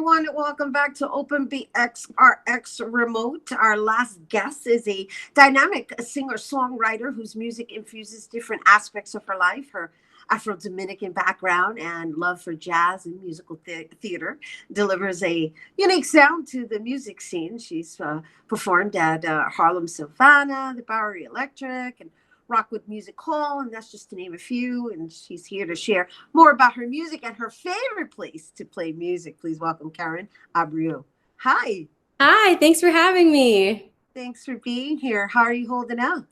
everyone. Welcome back to Open BxRx Remote. Our last guest is a dynamic singer-songwriter whose music infuses different aspects of her life. Her Afro-Dominican background and love for jazz and musical theater delivers a unique sound to the music scene. She's performed at Harlem Sylvana, the Bowery Electric, and Rockwood Music Hall, and that's just to name a few. And she's here to share more about her music and her favorite place to play music. Please welcome Keren Abreu. Hi. Hi, thanks for having me. Thanks for being here. How are you holding out?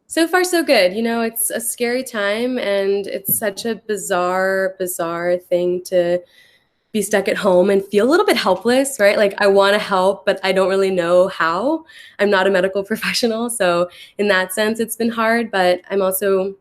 So far, so good. You know, it's a scary time, and it's such a bizarre thing to be stuck at home and feel a little bit helpless, right? Like I want to help, but I don't really know how. I'm not a medical professional. So in that sense, it's been hard, but I'm also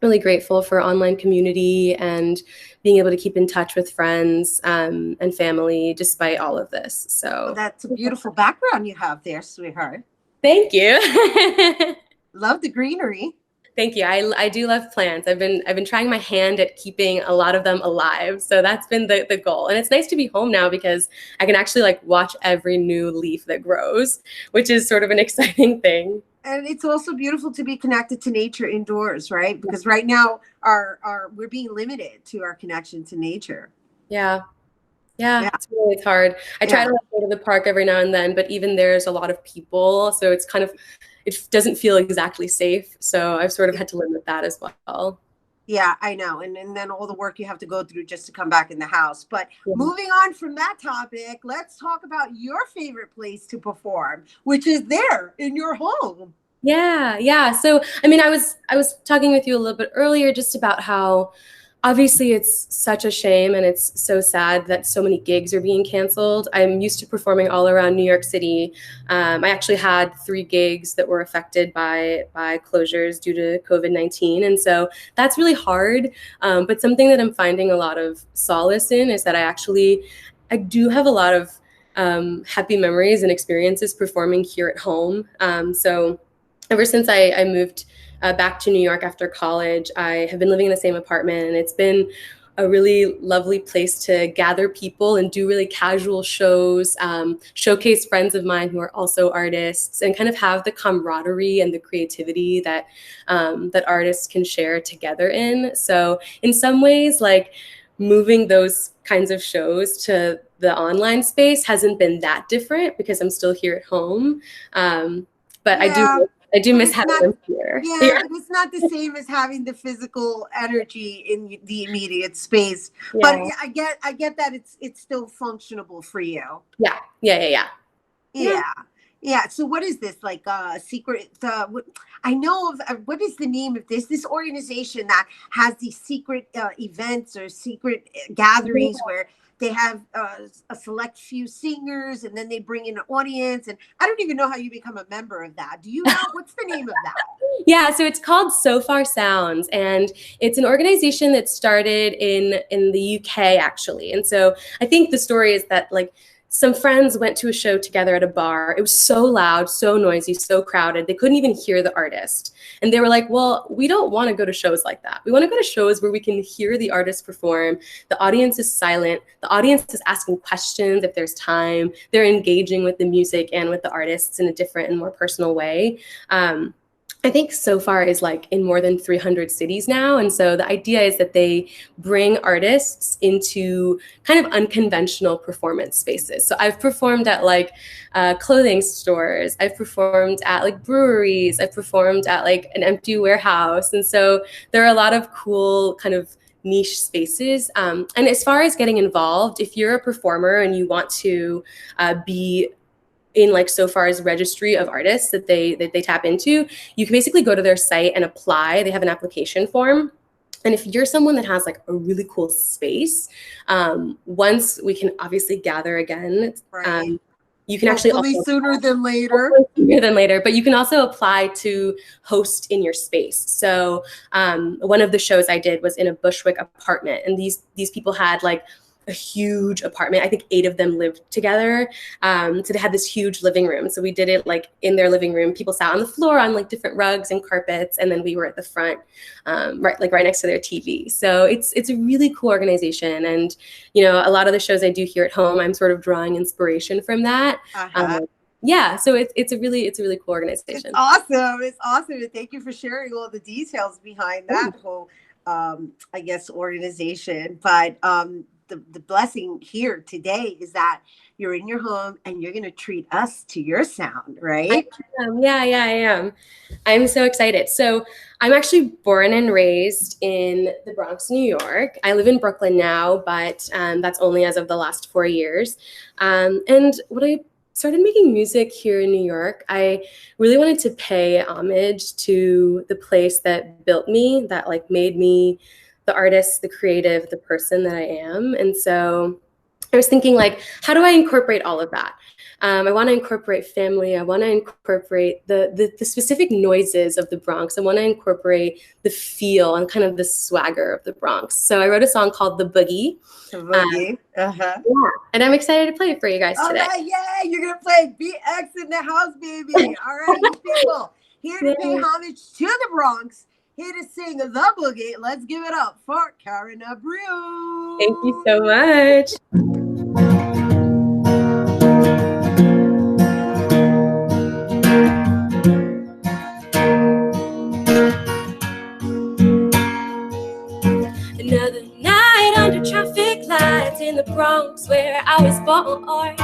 really grateful for online community and being able to keep in touch with friends and family despite all of this. So well, that's a beautiful background you have there, sweetheart. Thank you. Love the greenery. Thank you. I do love plants. I've been trying my hand at keeping a lot of them alive. So that's been the goal. And it's nice to be home now because I can actually like watch every new leaf that grows, which is sort of an exciting thing. And it's also beautiful to be connected to nature indoors, right? Because right now we're being limited to our connection to nature. Yeah. It's hard. I try to go to the park every now and then, but even there's a lot of people. So it's kind of, it doesn't feel exactly safe. So I've sort of had to limit that as well. Yeah, I know. And then all the work you have to go through just to come back in the house. But moving on from that topic, let's talk about your favorite place to perform, which is there in your home. Yeah. So, I mean, I was talking with you a little bit earlier just about how obviously it's such a shame and it's so sad that so many gigs are being canceled. I'm used to performing all around New York City. I actually had 3 gigs that were affected by closures due to COVID-19. And so that's really hard. But something that I'm finding a lot of solace in is that I do have a lot of happy memories and experiences performing here at home. So ever since I moved back to New York after college, I have been living in the same apartment, and it's been a really lovely place to gather people and do really casual shows, showcase friends of mine who are also artists, and kind of have the camaraderie and the creativity that that artists can share together in. So in some ways, like moving those kinds of shows to the online space hasn't been that different because I'm still here at home. But I do miss having them here. Yeah, but it's not the same as having the physical energy in the immediate space. Yeah. But I get that it's still functionable for you. Yeah. So what is this, like secret? I know of what is the name of this organization that has these secret events or secret gatherings where they have a select few singers and then they bring in an audience. And I don't even know how you become a member of that. Do you know? What's the name of that? Yeah, so it's called So Far Sounds, and it's an organization that started in the UK, actually. And so I think the story is that like some friends went to a show together at a bar. It was so loud, so noisy, so crowded. They couldn't even hear the artist. And they were like, well, we don't want to go to shows like that. We want to go to shows where we can hear the artist perform. The audience is silent. The audience is asking questions if there's time. They're engaging with the music and with the artists in a different and more personal way. I think So Far is like in more than 300 cities now. And so the idea is that they bring artists into kind of unconventional performance spaces. So I've performed at like clothing stores. I've performed at like breweries. I've performed at like an empty warehouse. And so there are a lot of cool kind of niche spaces. And as far as getting involved, if you're a performer and you want to be in like So Far's registry of artists that they tap into, you can basically go to their site and apply. They have an application form. And if you're someone that has like a really cool space, once we can obviously gather again, you can actually also sooner than later. But you can also apply to host in your space. So one of the shows I did was in a Bushwick apartment, and these people had like a huge apartment. I think 8 of them lived together. So they had this huge living room. So we did it like in their living room. People sat on the floor on like different rugs and carpets, and then we were at the front, right next to their TV. So it's a really cool organization. And a lot of the shows I do here at home, I'm sort of drawing inspiration from that. Yeah, so it's a really cool organization. It's awesome. It's awesome. And thank you for sharing all the details behind that whole, I guess, organization. But the blessing here today is that you're in your home and you're going to treat us to your sound, right? Yeah, I am. I'm so excited. So I'm actually born and raised in the Bronx, New York. I live in Brooklyn now, but that's only as of the last 4 years. And what I started making music here in New York, I really wanted to pay homage to the place that built me, that like made me the artist, the creative, the person that I am. And so I was thinking, like, how do I incorporate all of that? I want to incorporate family. I want to incorporate the specific noises of the Bronx. I want to incorporate the feel and kind of the swagger of the Bronx. So I wrote a song called The Boogie. The Boogie. Yeah. And I'm excited to play it for you guys today. All right, yeah, you're going to play BX in the house, baby. All right, you people, here to pay homage to the Bronx, here to sing The Boogie. Let's give it up for Keren Abreu. Thank you so much. Another night under traffic lights in the Bronx where I was born.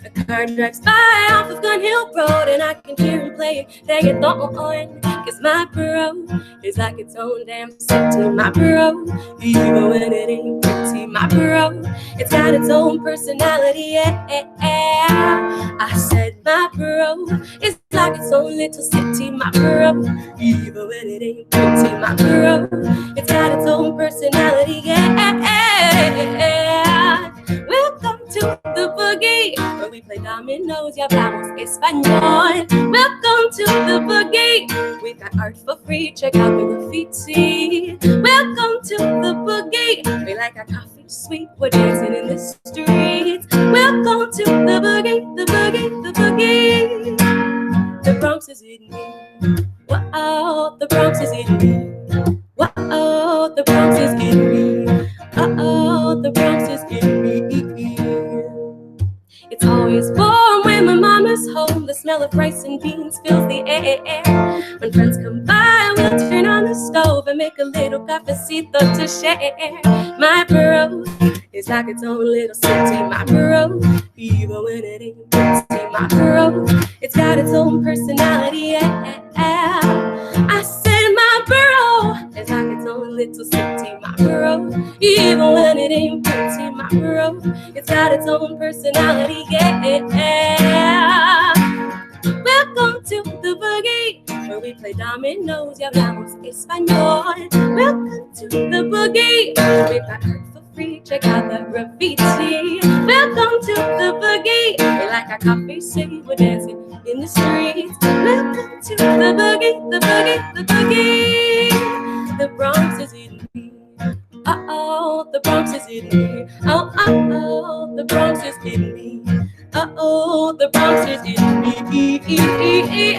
A car drives by off of Gun Hill Road and I can hear him playing reggaeton. Cause my bro is like its own damn city, my bro. Even when it ain't pretty, my bro, it's got its own personality, yeah. I said my bro is like its own little city, my bro. Even when it ain't pretty, my bro, it's got its own personality, yeah. Welcome to the Boogie, where we play dominoes, ya hablamos español. Welcome to the Boogie, we got art for free, check out the graffiti. Welcome to the Boogie, we like our coffee sweet, we're dancing in the streets. Welcome to the Boogie, the Boogie, the Boogie. The Bronx is in me, wow, the Bronx is in me. Wow, the Bronx is in me. Uh-oh, the Bronx is in me. It's always warm when my mama's home. The smell of rice and beans fills the air. When friends come by, we'll turn on the stove and make a little cafecito to share. My bro is like its own little city, my bro. Even when it ain't pretty, my bro, it's got its own personality, yeah. I said my bro is like its own little city, my bro. Even when it ain't pretty, my bro, it's got its own personality, yeah. Welcome to the Boogie, where we play dominoes, ya hablamos español. Welcome to the Boogie, we got art for free, check out the graffiti. Welcome to the Boogie, we like our coffee sweet, we're dancing in the streets. Welcome to the Boogie, the Boogie, the Boogie. The Bronx is in me. Uh-oh, the Bronx is in me. Oh, uh-oh, the Bronx is in me. Uh-oh, the Bronx is in me.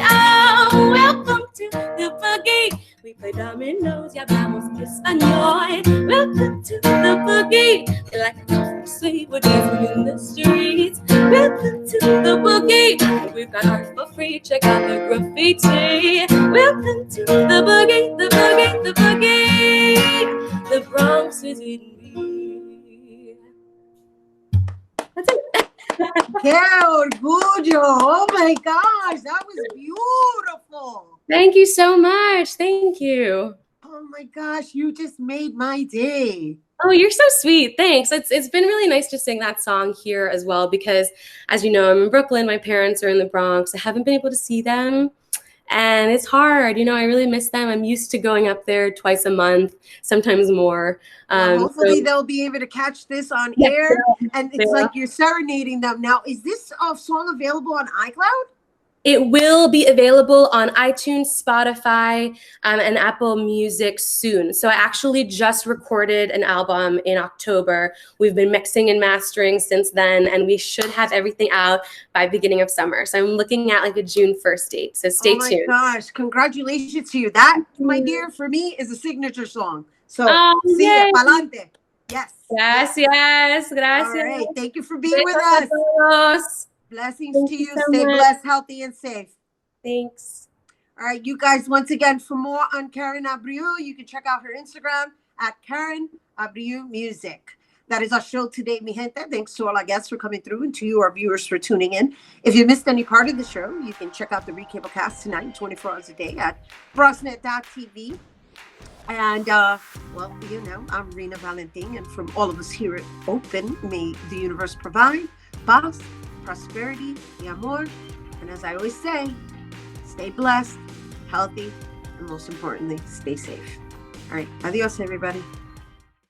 Oh, welcome to the Boogie. We play dominoes, ya hablamos español. Welcome to the Boogie. We like a coffee sweet, we're dancing in the streets. Welcome to the Boogie. We've got art for free, check out the graffiti. Welcome to the Boogie, the Boogie, the Boogie. The Bronx is in me. That's it. ¡Qué orgullo! Oh my gosh, that was beautiful. Thank you so much. Thank you. Oh my gosh, you just made my day. Oh, you're so sweet. Thanks. It's been really nice to sing that song here as well because, as you know, I'm in Brooklyn. My parents are in the Bronx. I haven't been able to see them. And it's hard, I really miss them. I'm used to going up there twice a month, sometimes more. Well, hopefully they'll be able to catch this on air. And it's like you're serenading them. Now, is this song available on iCloud? It will be available on iTunes, Spotify, and Apple Music soon. So I actually just recorded an album in October. We've been mixing and mastering since then, and we should have everything out by beginning of summer. So I'm looking at like a June 1st date. So stay tuned. Oh my gosh, congratulations to you. That, my dear, for me is a signature song. So, Yay. sigue pa'lante. Yes. Gracias. Gracias. All right. Thank you for being with us. Todos. Blessings Thank to you you. so Stay much. blessed, healthy, and safe. Thanks. All right, you guys, once again, for more on Keren Abreu, you can check out her Instagram at Keren Abreu Music. That is our show today, mi gente. Thanks to all our guests for coming through and to you, our viewers, for tuning in. If you missed any part of the show, you can check out the recablecast tonight, 24 hours a day at brosnet.tv. And, well, you know, I'm Rhina Valentin, and from all of us here at Open, may the universe provide paz, prosperity, y amor. And as I always say, stay blessed, healthy, and most importantly, stay safe. All right. Adios, everybody.